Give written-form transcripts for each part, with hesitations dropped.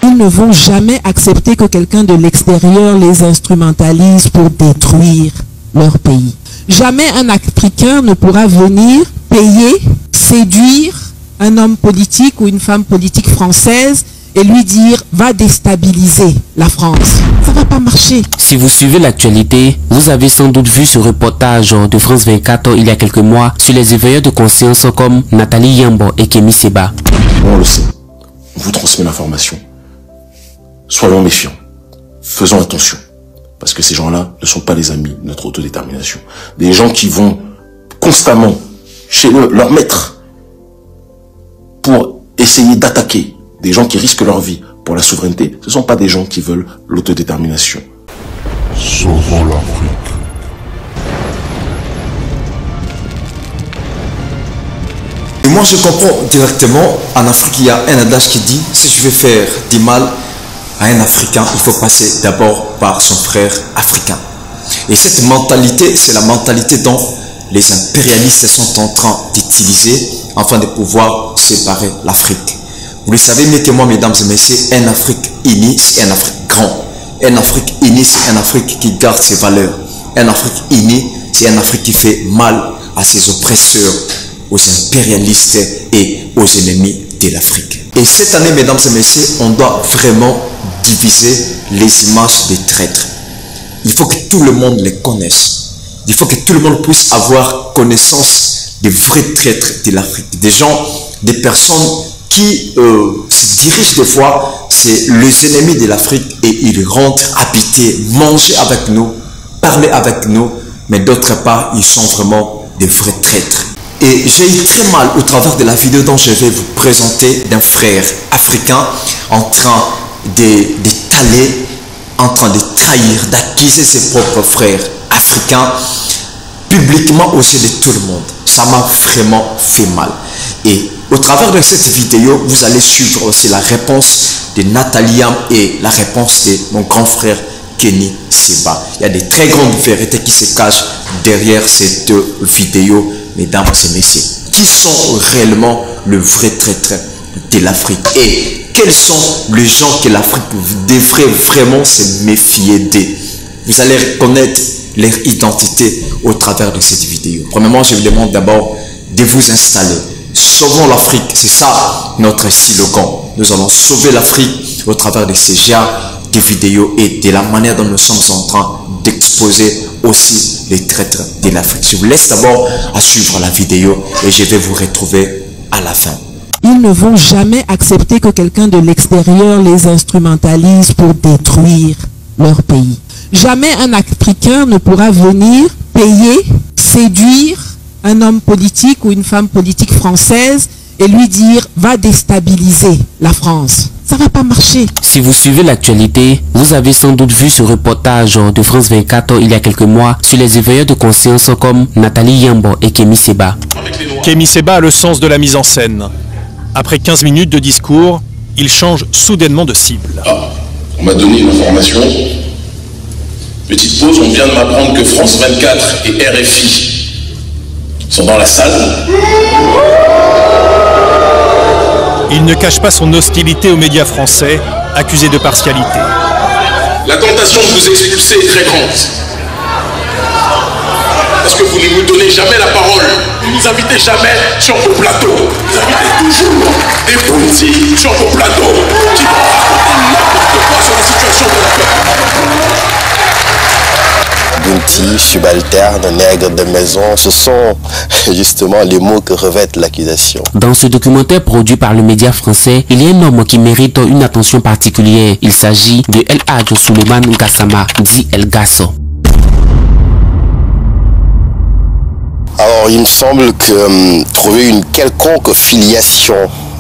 Ils ne vont jamais accepter que quelqu'un de l'extérieur les instrumentalise pour détruire leur pays. Jamais un Africain ne pourra venir payer, séduire un homme politique ou une femme politique française et lui dire va déstabiliser la France. Ça va pas marcher. Si vous suivez l'actualité, vous avez sans doute vu ce reportage de France 24 il y a quelques mois sur les éveilleurs de conscience comme Nathalie Yambo et Kémy Séba. On le sait, on vous transmet l'information. Soyons méfiants, faisons attention, parce que ces gens-là ne sont pas les amis de notre autodétermination. Des gens qui vont constamment chez leur maître pour essayer d'attaquer des gens qui risquent leur vie pour la souveraineté, ce ne sont pas des gens qui veulent l'autodétermination. Sauvons l'Afrique. Et moi je comprends directement, en Afrique il y a un adage qui dit, si je veux faire du mal à un Africain, il faut passer d'abord par son frère africain. Et cette mentalité, c'est la mentalité dont les impérialistes sont en train d'utiliser afin de pouvoir séparer l'Afrique. Vous le savez mieux que moi, mesdames et messieurs, une Afrique unie, c'est une Afrique grande. Une Afrique unie, c'est une Afrique qui garde ses valeurs. Une Afrique unie, c'est une Afrique qui fait mal à ses oppresseurs, aux impérialistes et aux ennemis de l'Afrique. Et cette année, mesdames et messieurs, on doit vraiment diviser les images des traîtres. Il faut que tout le monde les connaisse. Il faut que tout le monde puisse avoir connaissance des vrais traîtres de l'Afrique. Des gens, des personnes qui se dirigent des fois, c'est les ennemis de l'Afrique et ils rentrent habiter, manger avec nous, parler avec nous, mais d'autre part, ils sont vraiment des vrais traîtres. Et j'ai eu très mal au travers de la vidéo dont je vais vous présenter d'un frère africain en train d'étaler, en train de trahir, d'accuser ses propres frères africains publiquement aux yeux de tout le monde. Ça m'a vraiment fait mal. Et au travers de cette vidéo, vous allez suivre aussi la réponse de Nathalie Yambo et la réponse de mon grand frère Kémy Séba. Il y a des très grandes vérités qui se cachent derrière cette vidéo, mesdames et messieurs. Qui sont réellement le vrai traître de l'Afrique et quels sont les gens que l'Afrique devrait vraiment se méfier d'eux? Vous allez reconnaître leur identité au travers de cette vidéo. Premièrement, je vous demande d'abord de vous installer. Sauvons l'Afrique, c'est ça notre slogan. Nous allons sauver l'Afrique au travers de ces genres de vidéos et de la manière dont nous sommes en train d'exposer aussi les traîtres de l'Afrique. Je vous laisse d'abord à suivre la vidéo et je vais vous retrouver à la fin. Ils ne vont jamais accepter que quelqu'un de l'extérieur les instrumentalise pour détruire leur pays. Jamais un Africain ne pourra venir payer, séduire un homme politique ou une femme politique française et lui dire va déstabiliser la France. Ça va pas marcher. Si vous suivez l'actualité, vous avez sans doute vu ce reportage de France 24 il y a quelques mois sur les éveilleurs de conscience comme Nathalie Yambo et Kémy Séba. Kémy Séba a le sens de la mise en scène. Après 15 minutes de discours, il change soudainement de cible. Ah, on m'a donné une information. Petite pause, on vient de m'apprendre que France 24 et RFI sont dans la salle. Il ne cache pas son hostilité aux médias français, accusés de partialité. La tentation de vous expulser est très grande. Parce que vous ne nous donnez jamais la parole. Vous ne nous invitez jamais sur vos plateaux. Vous invitez toujours des politiques sur vos plateaux qui vont raconter n'importe quoi sur la situation de la peuple. Bounty, subalterne, nègre de maison, ce sont justement les mots que revêt l'accusation. Dans ce documentaire produit par le média français, il y a un homme qui mérite une attention particulière. Il s'agit de El Hadj Souleymane Gassama, dit El Gasso. Alors il me semble que trouver une quelconque filiation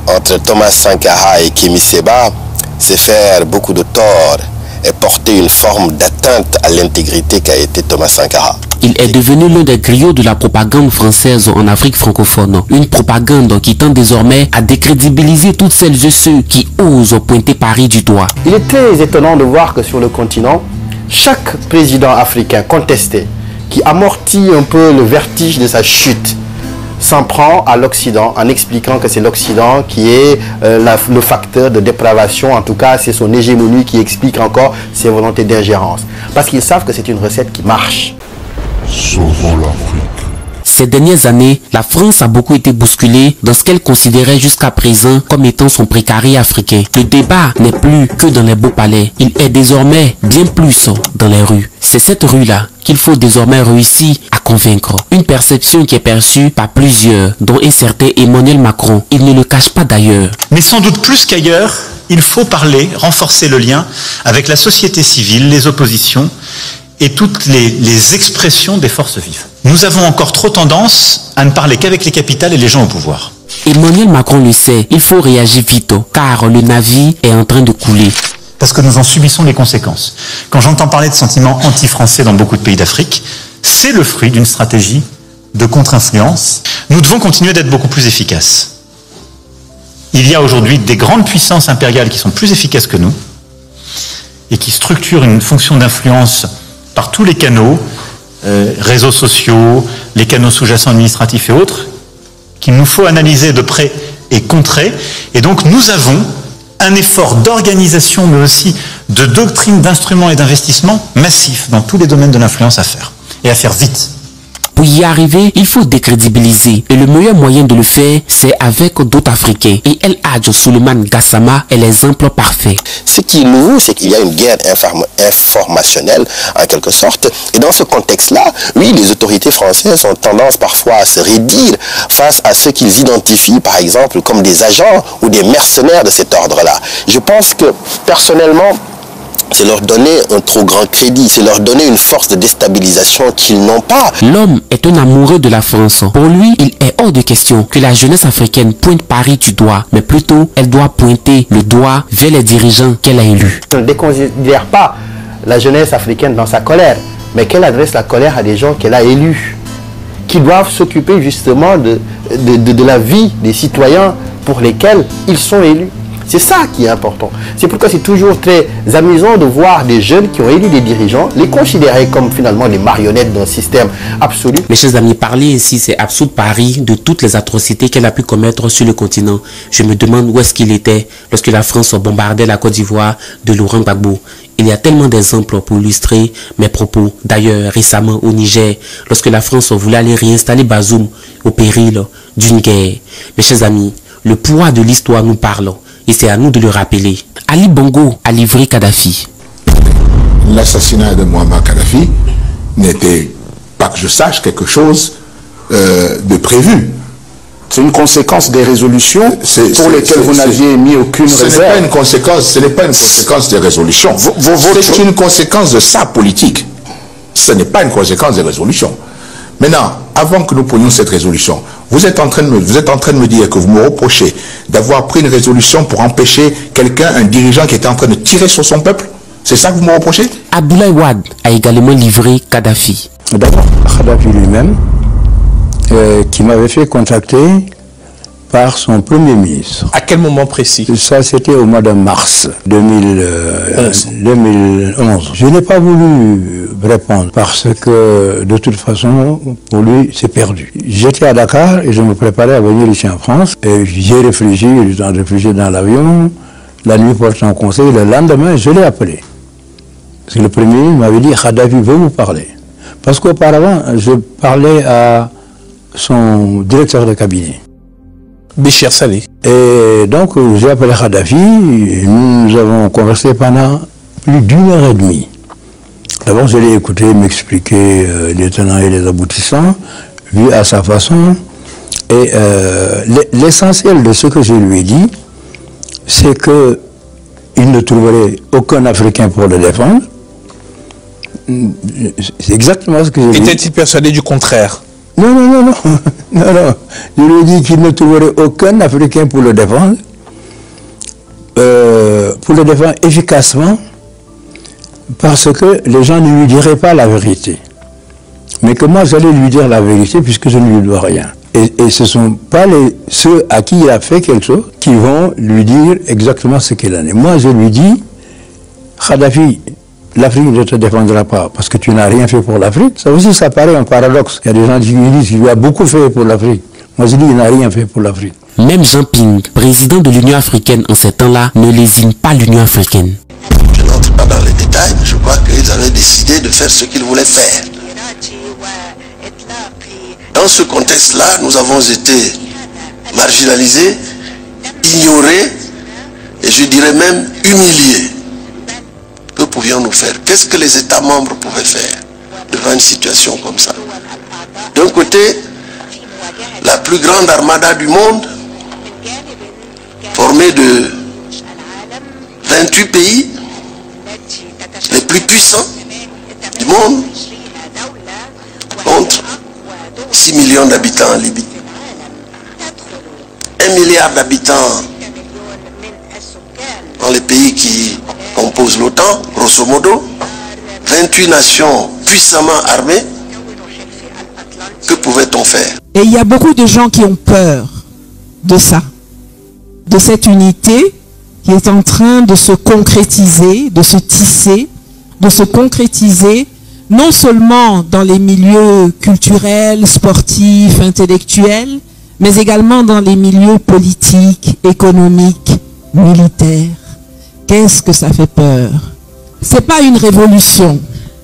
entre Thomas Sankara et Kémy Séba, c'est faire beaucoup de tort et porter une forme d'atteinte à l'intégrité qu'a été Thomas Sankara. Il est devenu l'un des griots de la propagande française en Afrique francophone. Une propagande qui tend désormais à décrédibiliser toutes celles et ceux qui osent pointer Paris du doigt. Il est très étonnant de voir que sur le continent, chaque président africain contesté, qui amortit un peu le vertige de sa chute, s'en prend à l'Occident en expliquant que c'est l'Occident qui est le facteur de dépravation. En tout cas, c'est son hégémonie qui explique encore ses volontés d'ingérence. Parce qu'ils savent que c'est une recette qui marche. Sauvons l'Afrique. Ces dernières années, la France a beaucoup été bousculée dans ce qu'elle considérait jusqu'à présent comme étant son précaré africain. Le débat n'est plus que dans les beaux palais, il est désormais bien plus dans les rues. C'est cette rue-là qu'il faut désormais réussir à convaincre. Une perception qui est perçue par plusieurs, dont un certain Emmanuel Macron. Il ne le cache pas d'ailleurs. Mais sans doute plus qu'ailleurs, il faut parler, renforcer le lien avec la société civile, les oppositions et toutes les expressions des forces vives. Nous avons encore trop tendance à ne parler qu'avec les capitales et les gens au pouvoir. Emmanuel Macron le sait, il faut réagir vite, car le navire est en train de couler. Parce que nous en subissons les conséquences. Quand j'entends parler de sentiments anti-français dans beaucoup de pays d'Afrique, c'est le fruit d'une stratégie de contre-influence. Nous devons continuer d'être beaucoup plus efficaces. Il y a aujourd'hui des grandes puissances impériales qui sont plus efficaces que nous et qui structurent une fonction d'influence par tous les canaux, réseaux sociaux, les canaux sous-jacents administratifs et autres, qu'il nous faut analyser de près et contrer. Et donc nous avons un effort d'organisation, mais aussi de doctrine, d'instruments et d'investissement massif dans tous les domaines de l'influence à faire, et à faire vite. Pour y arriver, il faut décrédibiliser. Et le meilleur moyen de le faire, c'est avec d'autres Africains. Et El Hadj Souleymane Gassama est l'exemple parfait. Ce qui est nouveau, c'est qu'il y a une guerre informationnelle, en quelque sorte. Et dans ce contexte-là, oui, les autorités françaises ont tendance parfois à se raidir face à ceux qu'ils identifient, par exemple, comme des agents ou des mercenaires de cet ordre-là. Je pense que, personnellement, c'est leur donner un trop grand crédit, c'est leur donner une force de déstabilisation qu'ils n'ont pas. L'homme est un amoureux de la France. Pour lui, il est hors de question que la jeunesse africaine pointe Paris du doigt, mais plutôt elle doit pointer le doigt vers les dirigeants qu'elle a élus. On ne déconsidère pas la jeunesse africaine dans sa colère, mais qu'elle adresse la colère à des gens qu'elle a élus, qui doivent s'occuper justement de la vie des citoyens pour lesquels ils sont élus. C'est ça qui est important. C'est pourquoi c'est toujours très amusant de voir des jeunes qui ont élu des dirigeants, les considérer comme finalement des marionnettes d'un système absolu. Mes chers amis, parler ici, c'est absoudre Paris de toutes les atrocités qu'elle a pu commettre sur le continent. Je me demande où est-ce qu'il était lorsque la France bombardait la Côte d'Ivoire de Laurent Gbagbo. Il y a tellement d'exemples pour illustrer mes propos. D'ailleurs, récemment au Niger, lorsque la France voulait aller réinstaller Bazoum au péril d'une guerre. Mes chers amis, le poids de l'histoire nous parle. Et c'est à nous de le rappeler. Ali Bongo a livré Kadhafi. L'assassinat de Muammar Kadhafi n'était pas que je sache quelque chose de prévu. C'est une conséquence des résolutions pour lesquelles vous n'aviez mis aucune réserve. Ce n'est pas une conséquence des résolutions. C'est une conséquence de sa politique. Ce n'est pas une conséquence des résolutions. Maintenant, avant que nous prenions cette résolution, vous êtes en train de me dire que vous me reprochez d'avoir pris une résolution pour empêcher quelqu'un, un dirigeant qui était en train de tirer sur son peuple? C'est ça que vous me reprochez? Abdoulaye Wade a également livré Kadhafi. D'abord, Kadhafi lui-même, qui m'avait fait contacter par son premier ministre. À quel moment précis? Ça, c'était au mois de mars 2011. Je n'ai pas voulu répondre parce que, de toute façon, pour lui, c'est perdu. J'étais à Dakar et je me préparais à venir ici en France. Et j'ai réfléchi dans l'avion. La nuit portant conseil, le lendemain, je l'ai appelé. Parce que le premier ministre m'avait dit, Kadhafi veut vous parler. Parce qu'auparavant, je parlais à son directeur de cabinet. Béchir Saleh. Et donc, j'ai appelé Kadhafi, nous avons conversé pendant plus d'1h30. D'abord, je l'ai écouté m'expliquer les tenants et les aboutissants, vu à sa façon. Et l'essentiel de ce que je lui ai dit, c'est qu'il ne trouverait aucun Africain pour le défendre. C'est exactement ce que j'ai dit. Était-il persuadé du contraire? Non. Je lui ai dit qu'il ne trouverait aucun Africain pour le défendre efficacement, parce que les gens ne lui diraient pas la vérité. Mais que moi, j'allais lui dire la vérité, puisque je ne lui dois rien. Et ce ne sont pas ceux à qui il a fait quelque chose qui vont lui dire exactement ce qu'il en est. Moi, je lui dis, Kadhafi, l'Afrique ne te défendra pas parce que tu n'as rien fait pour l'Afrique. Ça aussi, ça paraît un paradoxe. Il y a des gens qui disent qu'il a beaucoup fait pour l'Afrique. Moi je dis il n'a rien fait pour l'Afrique. Même Jean Ping, président de l'Union africaine en ces temps-là, ne lésine pas l'Union africaine. Je n'entre pas dans les détails, mais je crois qu'ils avaient décidé de faire ce qu'ils voulaient faire. Dans ce contexte-là, nous avons été marginalisés, ignorés, et je dirais même humiliés. Que pouvions-nous faire? Qu'est-ce que les États membres pouvaient faire devant une situation comme ça? D'un côté, la plus grande armada du monde, formée de 28 pays, les plus puissants du monde, contre 6 millions d'habitants en Libye. 1 milliard d'habitants dans les pays qui composent l'OTAN, grosso modo. 28 nations puissamment armées. Que pouvait-on faire? Et il y a beaucoup de gens qui ont peur de ça, de cette unité qui est en train de se concrétiser, de se tisser, de se concrétiser, non seulement dans les milieux culturels, sportifs, intellectuels, mais également dans les milieux politiques, économiques, militaires. Qu'est-ce que ça fait peur? C'est pas une révolution,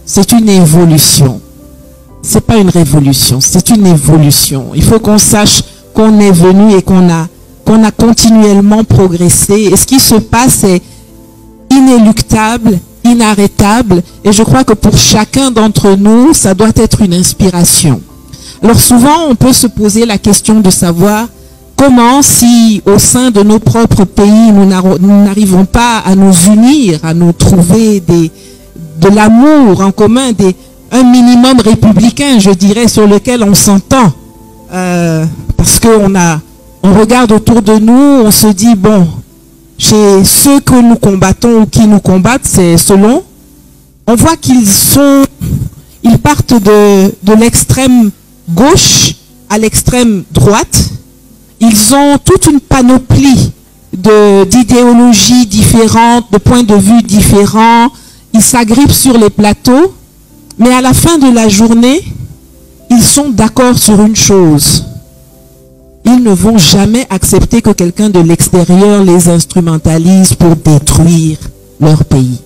c'est une évolution. C'est pas une révolution, c'est une évolution. Il faut qu'on sache qu'on est venu et qu'on a continuellement progressé. Et ce qui se passe est inéluctable, inarrêtable. Et je crois que pour chacun d'entre nous, ça doit être une inspiration. Alors souvent, on peut se poser la question de savoir comment, si au sein de nos propres pays, nous n'arrivons pas à nous unir, à nous trouver de l'amour en commun, un minimum républicain, je dirais, sur lequel on s'entend. Parce qu'on regarde autour de nous, on se dit, bon, chez ceux que nous combattons ou qui nous combattent, c'est selon. On voit qu'ils partent de l'extrême gauche à l'extrême droite. Ils ont toute une panoplie d'idéologies différentes, de points de vue différents. Ils s'agrippent sur les plateaux. Mais à la fin de la journée, ils sont d'accord sur une chose. Ils ne vont jamais accepter que quelqu'un de l'extérieur les instrumentalise pour détruire leur pays.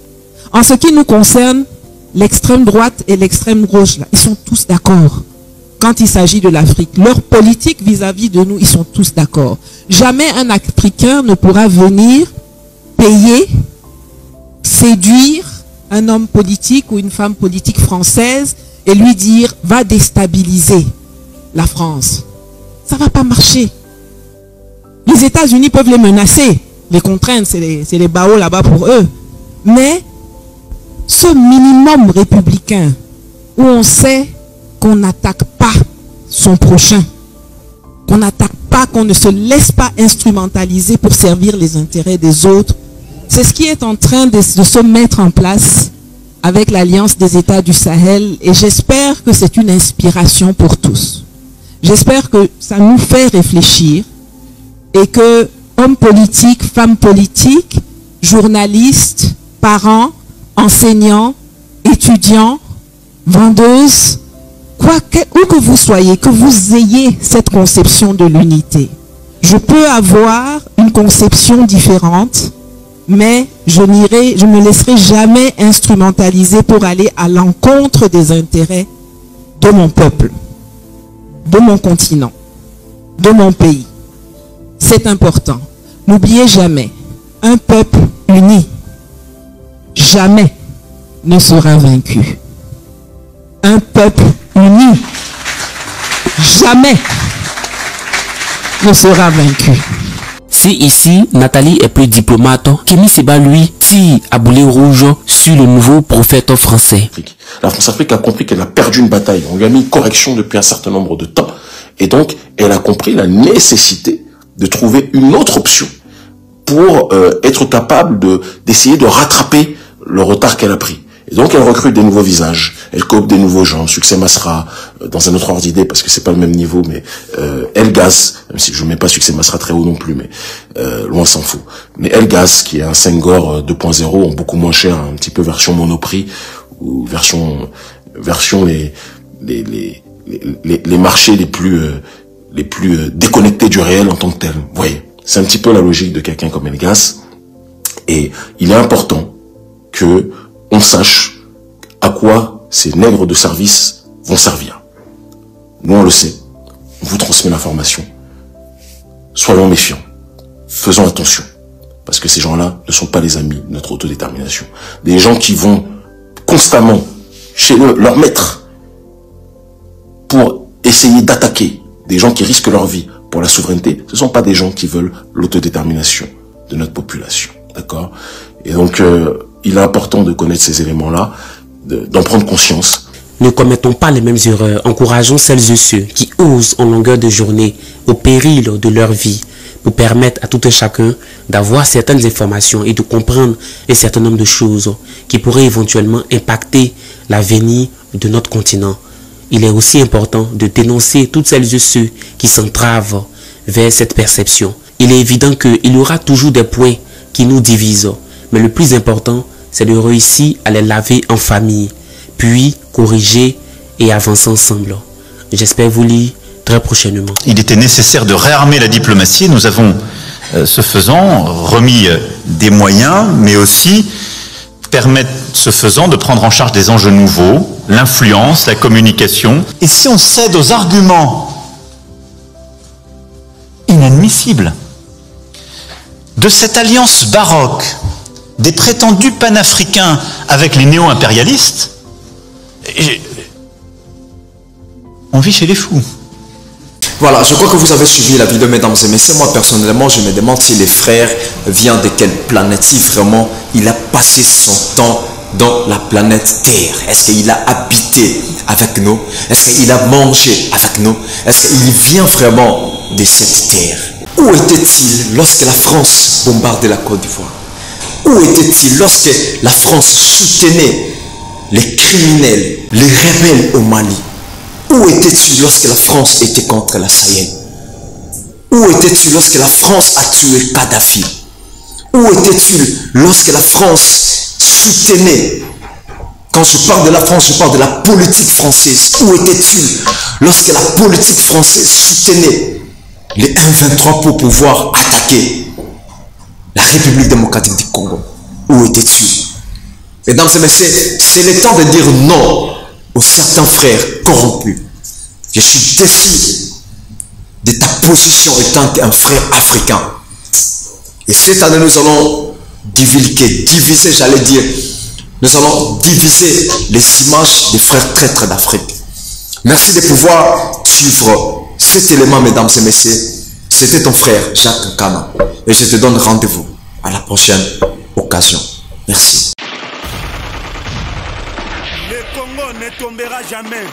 En ce qui nous concerne, l'extrême droite et l'extrême gauche, là, ils sont tous d'accord. Quand il s'agit de l'Afrique, leur politique vis-à-vis de nous, ils sont tous d'accord. Jamais un Africain ne pourra venir payer, séduire un homme politique ou une femme politique française et lui dire « va déstabiliser la France ». Ça ne va pas marcher. Les États-Unis peuvent les menacer, les contraindre, c'est les barreaux là-bas pour eux. Mais ce minimum républicain où on sait qu'on n'attaque pas son prochain, qu'on n'attaque pas, qu'on ne se laisse pas instrumentaliser pour servir les intérêts des autres, c'est ce qui est en train de se mettre en place avec l'Alliance des États du Sahel et j'espère que c'est une inspiration pour tous. J'espère que ça nous fait réfléchir et que hommes politiques, femmes politiques, journalistes, parents, enseignants, étudiants, vendeuses, où que vous soyez, que vous ayez cette conception de l'unité. Je peux avoir une conception différente, mais je ne me laisserai jamais instrumentaliser pour aller à l'encontre des intérêts de mon peuple, de mon continent, de mon pays. C'est important. N'oubliez jamais, un peuple uni, jamais ne sera vaincu. Un peuple uni, jamais ne sera vaincu. Si ici, Nathalie est plus diplomate, Kémy Séba, lui, tire à boulet rouge sur le nouveau prophète français. La France-Afrique a compris qu'elle a perdu une bataille. On lui a mis une correction depuis un certain nombre de temps. Et donc, elle a compris la nécessité de trouver une autre option pour être capable d'essayer de rattraper le retard qu'elle a pris. Et donc, elle recrute des nouveaux visages, elle coopte des nouveaux gens, Succès Masra, dans un autre ordre d'idée, parce que c'est pas le même niveau, mais El Gaz, même si je mets pas Succès Masra très haut non plus, mais loin s'en fout. Mais El Gaz, qui est un Senghor 2.0, en beaucoup moins cher, un petit peu version Monoprix, ou version les marchés les plus les plus déconnectés du réel en tant que tel. Vous voyez, c'est un petit peu la logique de quelqu'un comme Elgas. Et il est important que on sache à quoi ces nègres de service vont servir. Nous, on le sait. On vous transmet l'information. Soyons méfiants. Faisons attention. Parce que ces gens-là ne sont pas les amis de notre autodétermination. Des gens qui vont constamment chez leur maître pour essayer d'attaquer des gens qui risquent leur vie pour la souveraineté. Ce ne sont pas des gens qui veulent l'autodétermination de notre population. D'accord? Et donc, il est important de connaître ces éléments-là, d'en prendre conscience. Ne commettons pas les mêmes erreurs. Encourageons celles et ceux qui osent en longueur de journée, au péril de leur vie, pour permettre à tout un chacun d'avoir certaines informations et de comprendre un certain nombre de choses qui pourraient éventuellement impacter l'avenir de notre continent. Il est aussi important de dénoncer toutes celles et ceux qui s'entravent vers cette perception. Il est évident qu'il y aura toujours des points qui nous divisent, mais le plus important, c'est de réussir à les laver en famille, puis corriger et avancer ensemble. J'espère vous lire très prochainement. Il était nécessaire de réarmer la diplomatie. Nous avons, ce faisant, remis des moyens, mais aussi permettre, ce faisant, de prendre en charge des enjeux nouveaux, l'influence, la communication. Et si on cède aux arguments inadmissibles de cette alliance baroque des prétendus panafricains avec les néo-impérialistes, on vit chez les fous. Voilà, je crois que vous avez suivi la vidéo, mesdames et messieurs. Moi, personnellement, je me demande si les frères viennent de quelle planète, si vraiment il a passé son temps dans la planète Terre. Est-ce qu'il a habité avec nous? Est-ce qu'il a mangé avec nous? Est-ce qu'il vient vraiment de cette terre? Où était-il lorsque la France bombardait la Côte d'Ivoire? Où était-il lorsque la France soutenait les criminels, les rebelles au Mali? Où était-il lorsque la France était contre la Sahel? Où était-il lorsque la France a tué Kadhafi? Où était-il lorsque la France soutenait? Quand je parle de la France, je parle de la politique française. Où était-il lorsque la politique française soutenait les M23 pour pouvoir attaquer la République démocratique du Congo? Où était-il? Mesdames et messieurs, c'est le temps de dire non aux certains frères corrompus. Je suis déçu de ta position étant un frère africain. Et cette année, nous allons diviser, j'allais dire, nous allons diviser les images des frères traîtres d'Afrique. Merci de pouvoir suivre cet élément, mesdames et messieurs. C'était ton frère Jacques Nkana. Et je te donne rendez-vous à la prochaine occasion. Merci. Le Congo ne tombera jamais.